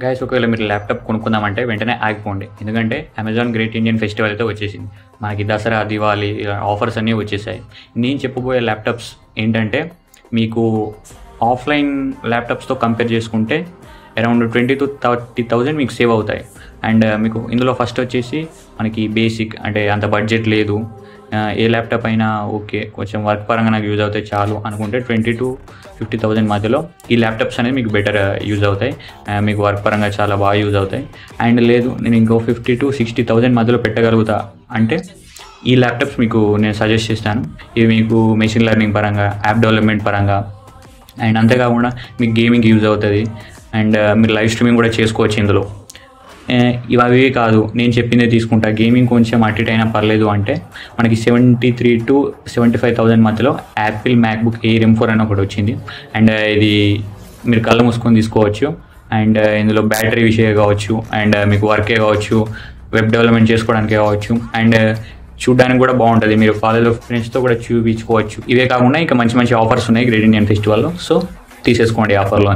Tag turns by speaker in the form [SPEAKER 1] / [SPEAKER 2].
[SPEAKER 1] Guys ఒకవేళ మీరు laptop కొనుక్కుందామంటే వెంటనే ఆగిపోండి. ఎందుకంటే అమెజాన్ గ్రేట్ ఇండియన్ ఫెస్టివల్ అయితే వచ్చేసింది. మనకి దసరా, దివాళీ ఆఫర్స్ అన్నీ వచ్చేసాయి. నేను చెప్పబోయే ల్యాప్టాప్స్ ఏంటంటే మీకు ఆఫ్లైన్ ల్యాప్టాప్స్తో కంపేర్ చేసుకుంటే అరౌండ్ 20,000 to 30,000 మీకు సేవ్ అవుతాయి. అండ్ మీకు ఇందులో ఫస్ట్ వచ్చేసి మనకి బేసిక్, అంటే అంత బడ్జెట్ లేదు, ఏ ల్యాప్టాప్ అయినా ఓకే, కొంచెం వర్క్ పరంగా నాకు యూజ్ అవుతాయి చాలు అనుకుంటే 20,000 to 50,000 మధ్యలో ఈ ల్యాప్టాప్స్ అనేది మీకు బెటర్ యూజ్ అవుతాయి. మీకు వర్క్ పరంగా చాలా బాగా యూజ్ అవుతాయి. అండ్ లేదు నేను ఇంకో 50,000 to 60,000 మధ్యలో పెట్టగలుగుతా అంటే ఈ ల్యాప్టాప్స్ మీకు నేను సజెస్ట్ చేస్తాను. ఇవి మీకు మెషిన్ లెర్నింగ్ పరంగా, యాప్ డెవలప్మెంట్ పరంగా, అండ్ అంతేకాకుండా మీకు గేమింగ్ యూజ్ అవుతుంది. అండ్ మీరు లైవ్ స్ట్రీమింగ్ కూడా చేసుకోవచ్చు ఇందులో. ఇవే కాదు, నేను చెప్పిందే తీసుకుంటా, గేమింగ్ కొంచెం అటు ఇటు అయినా పర్లేదు అంటే మనకి 73,000 to 75,000 మధ్యలో యాపిల్ మ్యాక్బుక్ ఎయిర్ M4 అని ఒకటి వచ్చింది. అండ్ ఇది మీరు కళ్ళు మూసుకొని తీసుకోవచ్చు. అండ్ ఇందులో బ్యాటరీ విషయం కావచ్చు, అండ్ మీకు వర్కే కావచ్చు, వెబ్ డెవలప్మెంట్ చేసుకోవడానికి కావచ్చు, అండ్ చూడడానికి కూడా బాగుంటుంది. మీరు కాలేజ్లో ఫ్రెండ్స్తో కూడా చూపించుకోవచ్చు. ఇవే కాకుండా ఇంకా మంచి మంచి ఆఫర్స్ ఉన్నాయి గ్రేట్ ఇండియన్ ఫెస్టివల్లో. సో తీసేసుకోండి ఆఫర్లో.